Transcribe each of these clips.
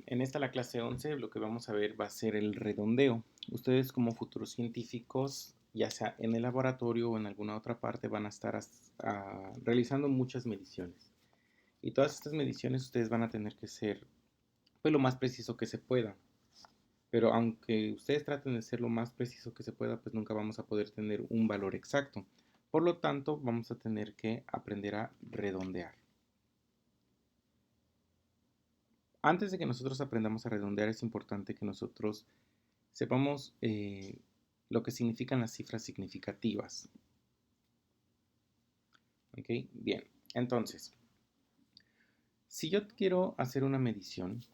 En esta, la clase 11, lo que vamos a ver va a ser el redondeo. Ustedes como futuros científicos, ya sea en el laboratorio o en alguna otra parte, van a estar realizando muchas mediciones. Y todas estas mediciones ustedes van a tener que ser pues, lo más preciso que se pueda. Pero aunque ustedes traten de ser lo más preciso que se pueda, pues nunca vamos a poder tener un valor exacto. Por lo tanto, vamos a tener que aprender a redondear. Antes de que nosotros aprendamos a redondear, es importante que nosotros sepamos lo que significan las cifras significativas. ¿Ok? Bien, entonces, si yo quiero hacer una medición,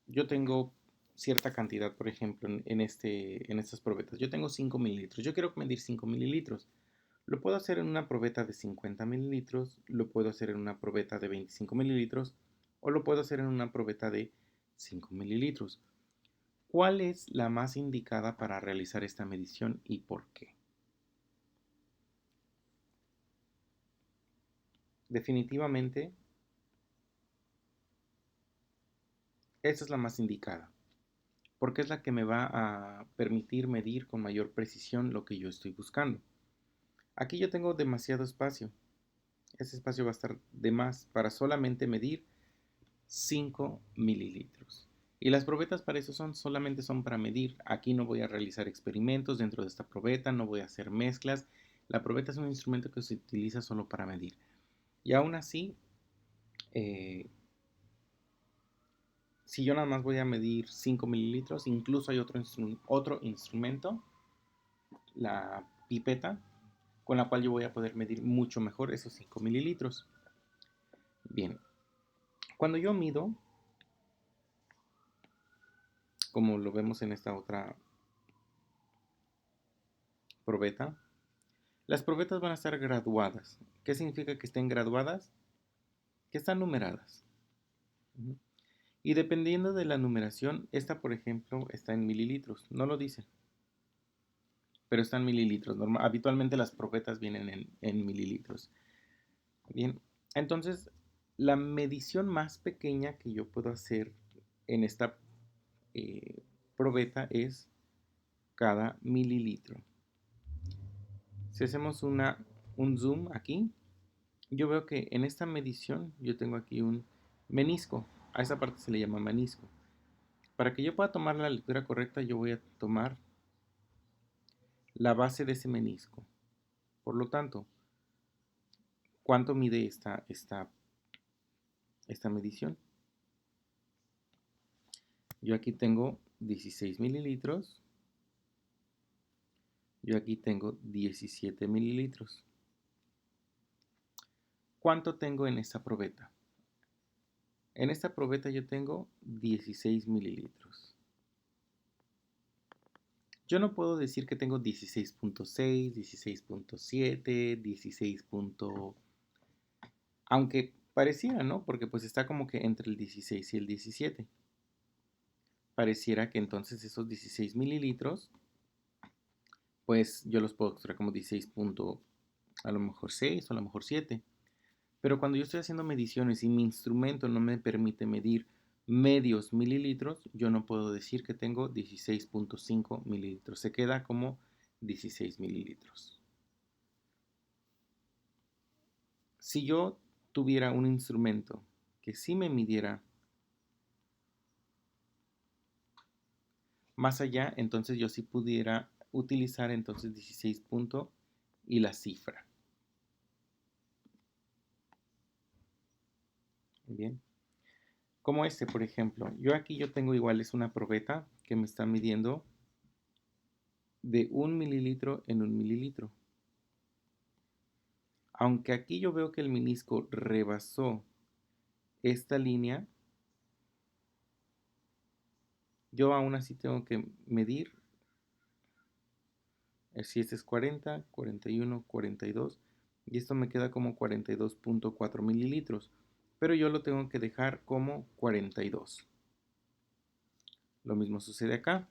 yo tengo cierta cantidad, por ejemplo, en estas probetas. Yo tengo 5 mililitros. Yo quiero medir 5 mililitros. Lo puedo hacer en una probeta de 50 mililitros, lo puedo hacer en una probeta de 25 mililitros o lo puedo hacer en una probeta de 5 mililitros. ¿Cuál es la más indicada para realizar esta medición y por qué? Definitivamente, esta es la más indicada, porque es la que me va a permitir medir con mayor precisión lo que yo estoy buscando. Aquí yo tengo demasiado espacio. Ese espacio va a estar de más para solamente medir 5 mililitros. Y las probetas para eso solamente son para medir. Aquí no voy a realizar experimentos dentro de esta probeta, no voy a hacer mezclas. La probeta es un instrumento que se utiliza solo para medir. Y aún así, si yo nada más voy a medir 5 mililitros, incluso hay otro instrumento, la pipeta, con la cual yo voy a poder medir mucho mejor esos 5 mililitros. Bien, cuando yo mido, como lo vemos en esta otra probeta, las probetas van a estar graduadas. ¿Qué significa que estén graduadas? Que están numeradas. Y dependiendo de la numeración, esta por ejemplo está en mililitros, no lo dice, pero está en mililitros. Habitualmente las probetas vienen en mililitros. Bien, entonces la medición más pequeña que yo puedo hacer en esta probeta es cada mililitro. Si hacemos un zoom aquí, yo veo que en esta medición yo tengo aquí un menisco. A esa parte se le llama menisco. Para que yo pueda tomar la lectura correcta, yo voy a tomar la base de ese menisco. Por lo tanto, ¿cuánto mide esta medición? Yo aquí tengo 16 mililitros. Yo aquí tengo 17 mililitros. ¿Cuánto tengo en esta probeta? En esta probeta yo tengo 16 mililitros. Yo no puedo decir que tengo 16.6, 16.7, 16. Aunque pareciera, ¿no? Porque pues está como que entre el 16 y el 17. Pareciera que entonces esos 16 mililitros, pues yo los puedo extraer como 16. A lo mejor 6 o a lo mejor 7. Pero cuando yo estoy haciendo mediciones y mi instrumento no me permite medir medios mililitros, yo no puedo decir que tengo 16.5 mililitros. Se queda como 16 mililitros. Si yo tuviera un instrumento que sí me midiera más allá, entonces yo sí pudiera utilizar entonces 16 y la cifra. Bien. Como este, por ejemplo. Yo tengo igual, es una probeta que me está midiendo de 1 mililitro en 1 mililitro. Aunque aquí yo veo que el menisco rebasó esta línea, yo aún así tengo que medir si este es 40, 41, 42 y esto me queda como 42.4 mililitros, pero yo lo tengo que dejar como 42. Lo mismo sucede acá.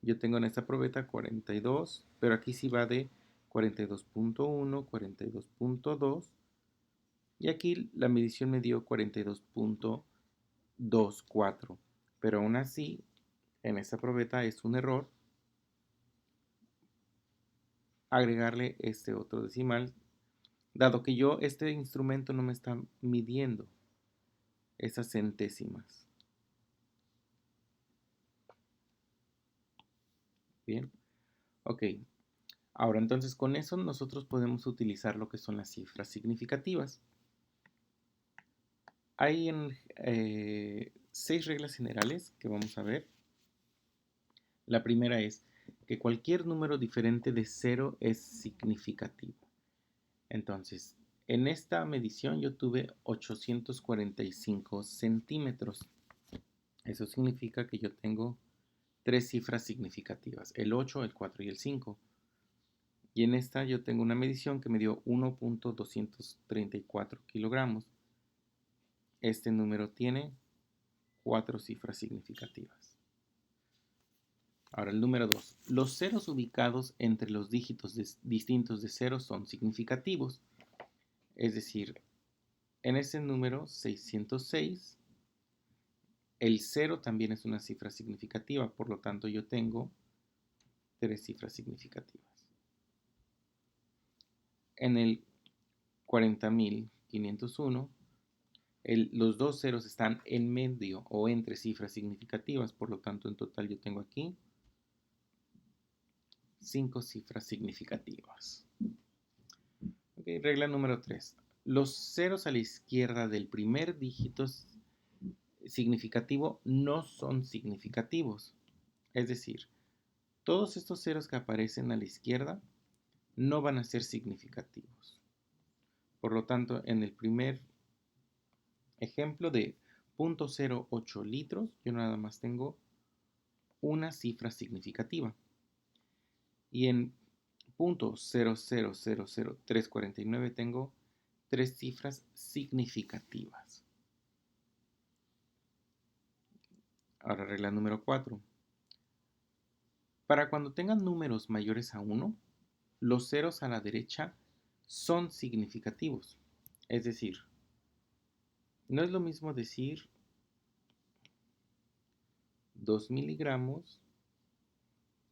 Yo tengo en esta probeta 42, pero aquí sí va de 42.1, 42.2 y aquí la medición me dio 42.2. 2,4. Pero aún así, en esta probeta es un error agregarle este otro decimal, dado que este instrumento no me está midiendo esas centésimas. Bien, ok. Ahora entonces con eso nosotros podemos utilizar lo que son las cifras significativas. Hay 6 reglas generales que vamos a ver. La primera es que cualquier número diferente de 0 es significativo. Entonces, en esta medición yo tuve 845 centímetros. Eso significa que yo tengo 3 cifras significativas, el 8, el 4 y el 5. Y en esta yo tengo una medición que me dio 1.234 kilogramos. Este número tiene 4 cifras significativas. Ahora el número 2. Los ceros ubicados entre los dígitos distintos de 0 son significativos. Es decir, en ese número 606, el 0 también es una cifra significativa. Por lo tanto, yo tengo 3 cifras significativas. En el 40.501, los dos ceros están en medio o entre cifras significativas. Por lo tanto, en total yo tengo aquí 5 cifras significativas. Okay, regla número 3. Los ceros a la izquierda del primer dígito significativo no son significativos. Es decir, todos estos ceros que aparecen a la izquierda no van a ser significativos. Por lo tanto, en el primer ejemplo de 0.08 litros, yo nada más tengo una cifra significativa. Y en 0.0000349 tengo 3 cifras significativas. Ahora regla número 4. Para cuando tengan números mayores a 1, los ceros a la derecha son significativos. Es decir, no es lo mismo decir 2 miligramos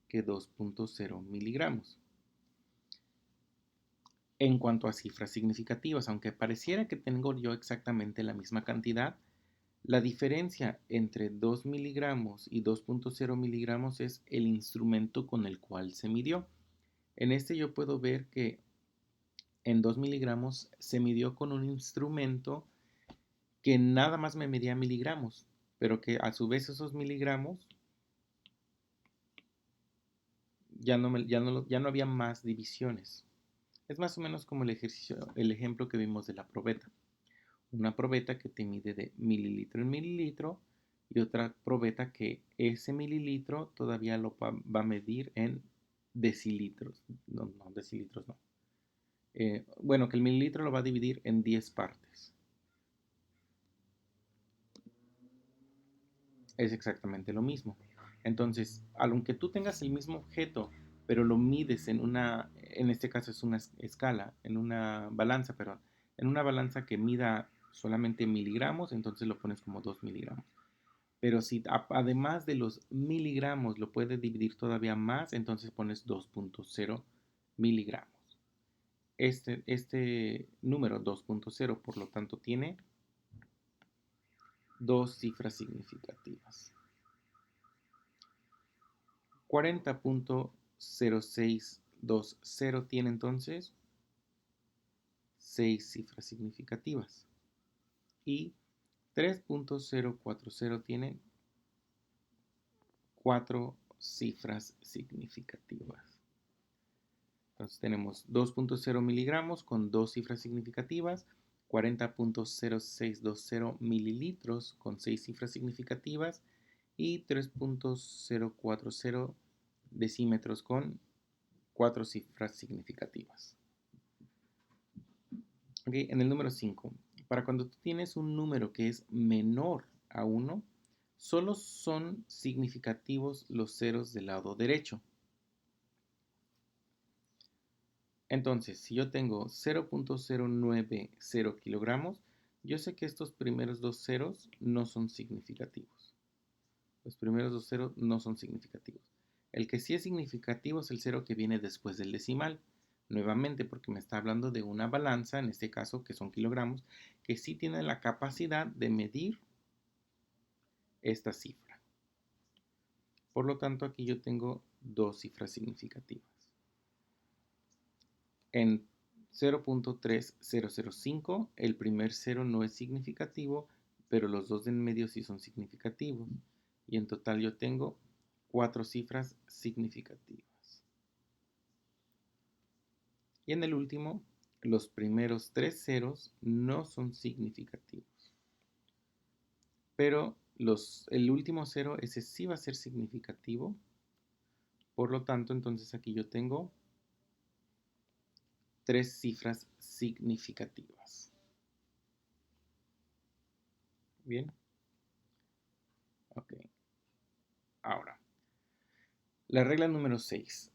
que 2.0 miligramos. En cuanto a cifras significativas, aunque pareciera que tengo yo exactamente la misma cantidad, la diferencia entre 2 miligramos y 2.0 miligramos es el instrumento con el cual se midió. En este yo puedo ver que en 2 miligramos se midió con un instrumento que nada más me medía miligramos, pero que a su vez esos miligramos ya no había más divisiones. Es más o menos como el ejemplo que vimos de la probeta. Una probeta que te mide de mililitro en mililitro y otra probeta que ese mililitro todavía lo va a medir en decilitros. No, decilitros no. Bueno, que el mililitro lo va a dividir en 10 partes. Es exactamente lo mismo. Entonces, aunque tú tengas el mismo objeto, pero lo mides en este caso es una escala, en una balanza, perdón, en una balanza que mida solamente miligramos, entonces lo pones como 2 miligramos. Pero si además de los miligramos lo puedes dividir todavía más, entonces pones 2.0 miligramos. Este número 2.0, por lo tanto, tiene 2 cifras significativas. 40.0620 tiene entonces 6 cifras significativas. Y 3.040 tiene 4 cifras significativas. Entonces tenemos 2.0 miligramos con 2 cifras significativas, 40.0620 mililitros con 6 cifras significativas y 3.040 decímetros con 4 cifras significativas. Okay, en el número 5, para cuando tú tienes un número que es menor a 1, solo son significativos los ceros del lado derecho. Entonces, si yo tengo 0.090 kilogramos, Yo sé que estos primeros dos ceros no son significativos. Los primeros dos ceros no son significativos. El que sí es significativo es el cero que viene después del decimal. Nuevamente, porque me está hablando de una balanza, en este caso que son kilogramos, que sí tiene la capacidad de medir esta cifra. Por lo tanto, aquí yo tengo dos cifras significativas. En 0.3005, el primer cero no es significativo, pero los dos de en medio sí son significativos. Y en total yo tengo 4 cifras significativas. Y en el último, los primeros 3 ceros no son significativos. Pero el último cero, ese sí va a ser significativo. Por lo tanto, entonces aquí yo tengo 3 cifras significativas. Bien. Ok. Ahora, la regla número 6.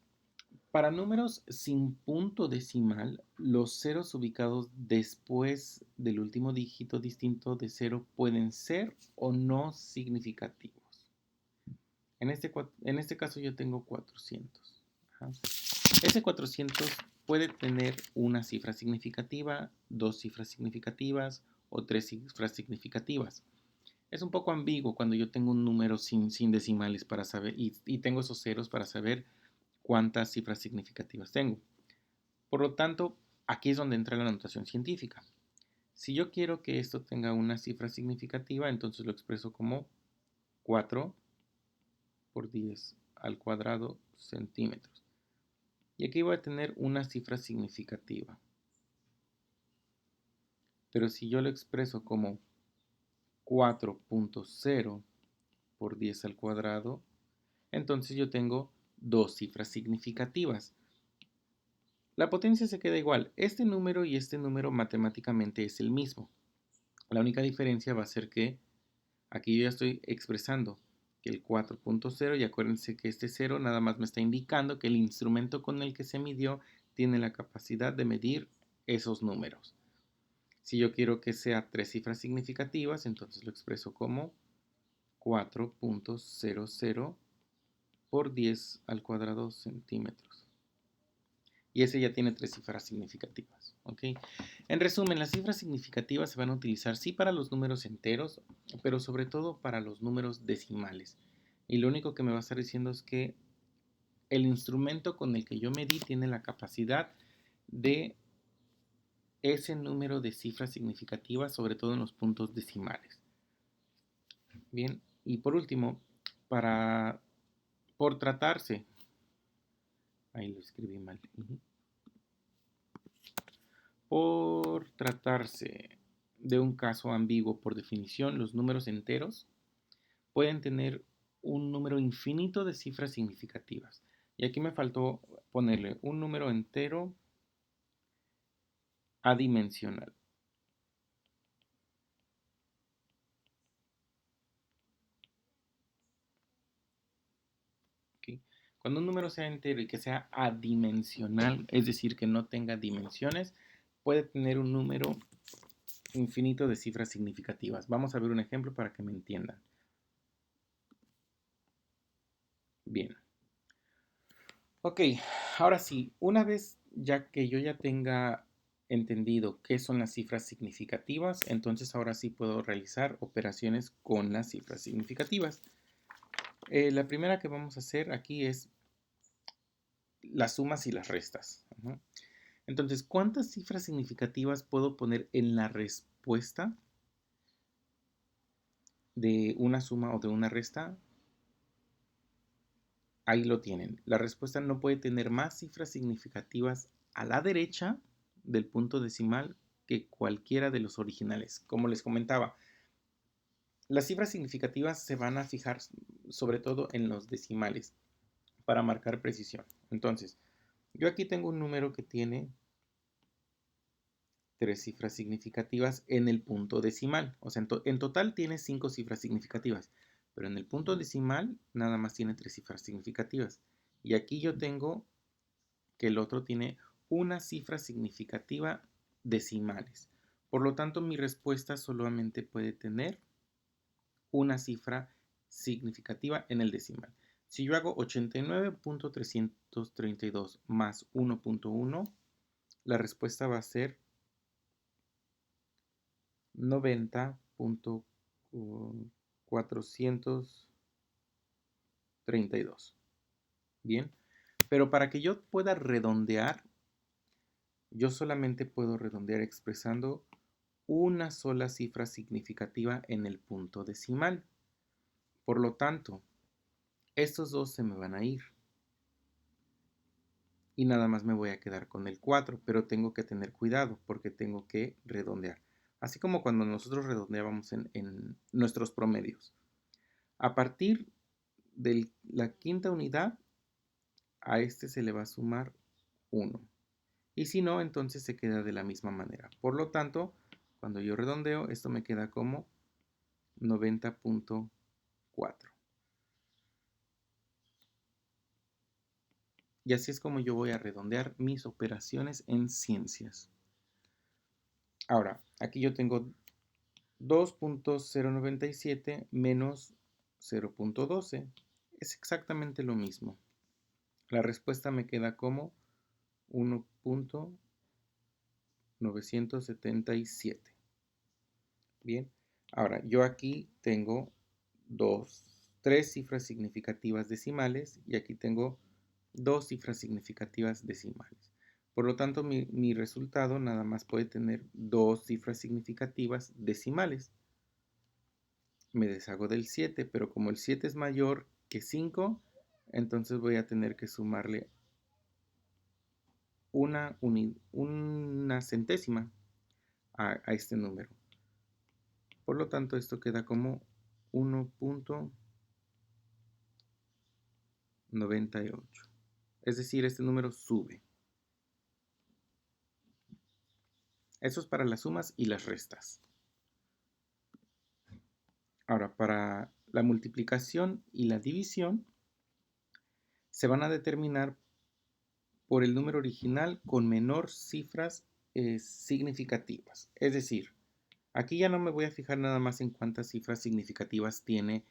Para números sin punto decimal, los ceros ubicados después del último dígito distinto de cero pueden ser o no significativos. En este caso yo tengo 400. Ajá. Ese 400 puede tener una cifra significativa, dos cifras significativas o tres cifras significativas. Es un poco ambiguo cuando yo tengo un número sin decimales para saber y tengo esos ceros para saber cuántas cifras significativas tengo. Por lo tanto, aquí es donde entra la notación científica. Si yo quiero que esto tenga una cifra significativa, entonces lo expreso como 4 por 10 al cuadrado centímetros. Y aquí voy a tener una cifra significativa. Pero si yo lo expreso como 4.0 por 10 al cuadrado, entonces yo tengo dos cifras significativas. La potencia se queda igual. Este número y este número matemáticamente es el mismo. La única diferencia va a ser que aquí yo ya estoy expresando que el 4.0, y acuérdense que este 0 nada más me está indicando que el instrumento con el que se midió tiene la capacidad de medir esos números. Si yo quiero que sea tres cifras significativas, entonces lo expreso como 4.00 por 10 al cuadrado centímetros. Y ese ya tiene tres cifras significativas. ¿Ok? En resumen, las cifras significativas se van a utilizar sí para los números enteros, pero sobre todo para los números decimales. Y lo único que me va a estar diciendo es que el instrumento con el que yo medí tiene la capacidad de ese número de cifras significativas, sobre todo en los puntos decimales. Bien, y por último, por tratarse, ahí lo escribí mal, por tratarse de un caso ambiguo por definición, los números enteros pueden tener un número infinito de cifras significativas. Y aquí me faltó ponerle un número entero adimensional. ¿Okay? Cuando un número sea entero y que sea adimensional, es decir, que no tenga dimensiones, puede tener un número infinito de cifras significativas. Vamos a ver un ejemplo para que me entiendan. Bien. Ok, ahora sí, una vez ya que yo ya tenga entendido qué son las cifras significativas, entonces ahora sí puedo realizar operaciones con las cifras significativas. La primera que vamos a hacer aquí es las sumas y las restas. Entonces, ¿cuántas cifras significativas puedo poner en la respuesta de una suma o de una resta? Ahí lo tienen. La respuesta no puede tener más cifras significativas a la derecha del punto decimal que cualquiera de los originales. Como les comentaba, las cifras significativas se van a fijar sobre todo en los decimales para marcar precisión. Entonces, yo aquí tengo un número que tiene tres cifras significativas en el punto decimal. O sea, en total tiene 5 cifras significativas, pero en el punto decimal nada más tiene 3 cifras significativas. Y aquí yo tengo que el otro tiene una cifra significativa decimales. Por lo tanto, mi respuesta solamente puede tener una cifra significativa en el decimal. Si yo hago 89.332 más 1.1, la respuesta va a ser 90.432. Bien, pero para que yo pueda redondear, yo solamente puedo redondear expresando una sola cifra significativa en el punto decimal. Por lo tanto, estos dos se me van a ir. Y nada más me voy a quedar con el 4, pero tengo que tener cuidado porque tengo que redondear. Así como cuando nosotros redondeábamos en nuestros promedios. A partir de la quinta unidad, a este se le va a sumar 1. Y si no, entonces se queda de la misma manera. Por lo tanto, cuando yo redondeo, esto me queda como 90.4. Y así es como yo voy a redondear mis operaciones en ciencias. Ahora, aquí yo tengo 2.097 menos 0.12. Es exactamente lo mismo. La respuesta me queda como 1.977. Bien, ahora yo aquí tengo tres cifras significativas decimales y aquí tengo dos cifras significativas decimales. Por lo tanto, mi resultado nada más puede tener dos cifras significativas decimales. Me deshago del 7, pero como el 7 es mayor que 5, entonces voy a tener que sumarle una centésima a este número. Por lo tanto, esto queda como 1.98. Es decir, este número sube. Eso es para las sumas y las restas. Ahora, para la multiplicación y la división, se van a determinar por el número original con menor cifras significativas. Es decir, aquí ya no me voy a fijar nada más en cuántas cifras significativas tiene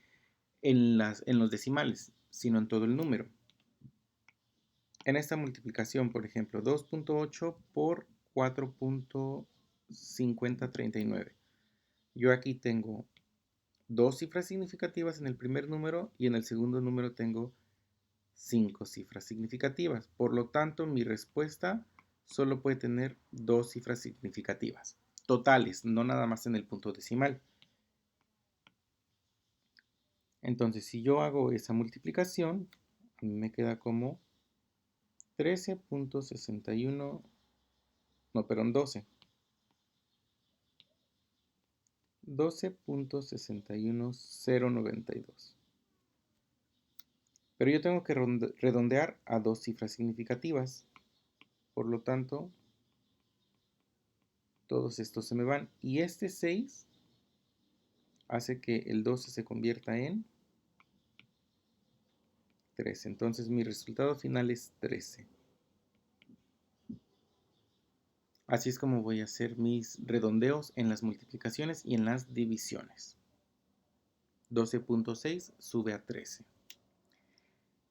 en los decimales, sino en todo el número. En esta multiplicación, por ejemplo, 2.8 por 4.5039. Yo aquí tengo dos cifras significativas en el primer número y en el segundo número tengo 5 cifras significativas. Por lo tanto, mi respuesta solo puede tener dos cifras significativas totales, no nada más en el punto decimal. Entonces, si yo hago esa multiplicación, a mí me queda como 13.61, no, perdón, 12.61092. Pero yo tengo que redondear a dos cifras significativas. Por lo tanto, todos estos se me van. Y este 6 hace que el 12 se convierta en 13. Entonces mi resultado final es 13. Así es como voy a hacer mis redondeos en las multiplicaciones y en las divisiones. 12.6 sube a 13.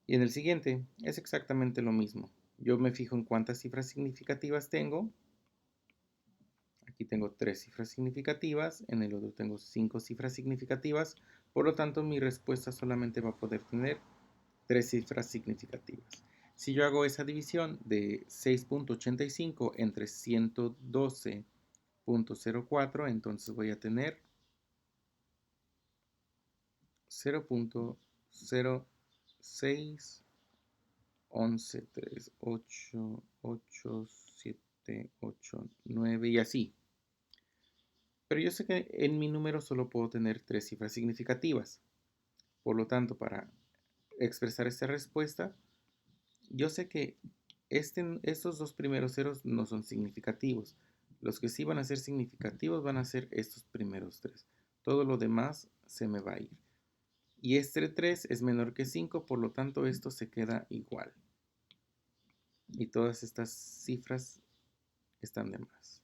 Y en el siguiente es exactamente lo mismo. Yo me fijo en cuántas cifras significativas tengo. Aquí tengo 3 cifras significativas, en el otro tengo 5 cifras significativas. Por lo tanto, mi respuesta solamente va a poder tener 3 cifras significativas. Si yo hago esa división de 6.85 entre 112.04, entonces voy a tener 0.0611388789 y así. Pero yo sé que en mi número solo puedo tener 3 cifras significativas. Por lo tanto, para expresar esta respuesta, yo sé que estos dos primeros ceros no son significativos. Los que sí van a ser significativos van a ser estos primeros 3. Todo lo demás se me va a ir. Y este 3 es menor que 5, por lo tanto esto se queda igual. Y todas estas cifras están de más.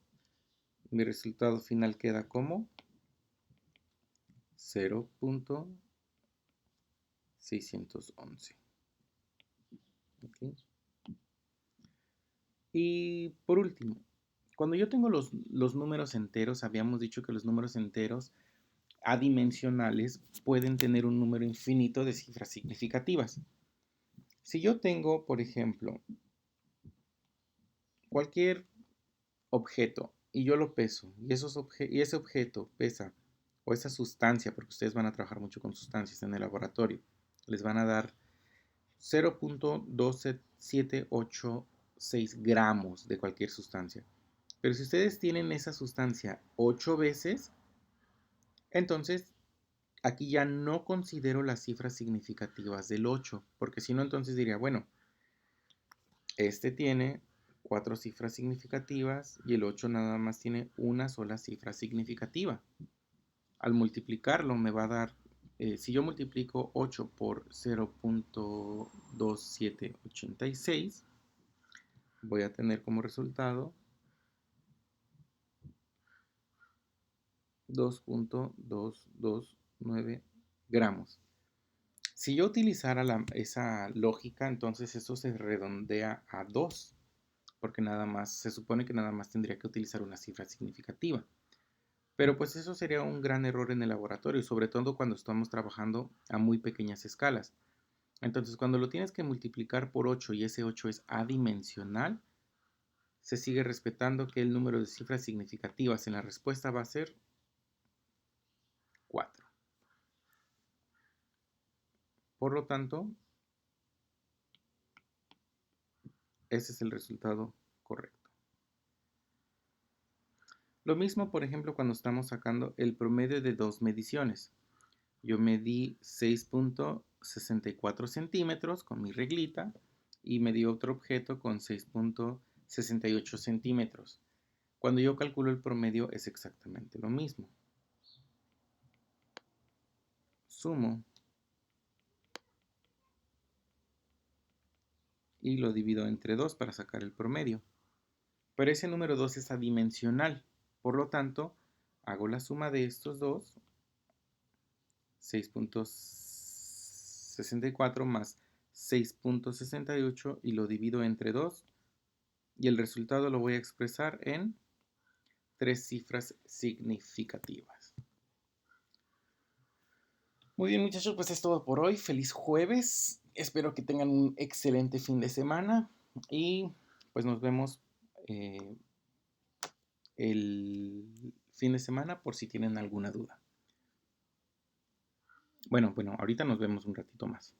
Mi resultado final queda como 0.611. ¿Okay? Y por último, cuando yo tengo los números enteros, habíamos dicho que los números enteros adimensionales pueden tener un número infinito de cifras significativas. Si yo tengo, por ejemplo, cualquier objeto y yo lo peso y ese objeto pesa, o esa sustancia, porque ustedes van a trabajar mucho con sustancias en el laboratorio, les van a dar 0.12786 gramos de cualquier sustancia. Pero si ustedes tienen esa sustancia 8 veces, entonces aquí ya no considero las cifras significativas del 8, porque si no, entonces diría, bueno, este tiene 4 cifras significativas y el 8 nada más tiene una sola cifra significativa. Al multiplicarlo me va a dar, si yo multiplico 8 por 0.2786, voy a tener como resultado 2.229 gramos. Si yo utilizara esa lógica, entonces eso se redondea a 2, porque nada más, se supone que nada más tendría que utilizar una cifra significativa. Pero pues eso sería un gran error en el laboratorio, sobre todo cuando estamos trabajando a muy pequeñas escalas. Entonces, cuando lo tienes que multiplicar por 8 y ese 8 es adimensional, se sigue respetando que el número de cifras significativas en la respuesta va a ser 4. Por lo tanto, ese es el resultado correcto. Lo mismo, por ejemplo, cuando estamos sacando el promedio de dos mediciones. Yo medí 6.64 centímetros con mi reglita y medí otro objeto con 6.68 centímetros. Cuando yo calculo el promedio es exactamente lo mismo. Sumo y lo divido entre 2 para sacar el promedio. Pero ese número 2 es adimensional. Por lo tanto, hago la suma de estos dos, 6.64 más 6.68, y lo divido entre 2 y el resultado lo voy a expresar en 3 cifras significativas. Muy bien, muchachos, pues es todo por hoy. Feliz jueves. Espero que tengan un excelente fin de semana y pues nos vemos el fin de semana por si tienen alguna duda. Bueno, ahorita nos vemos un ratito más.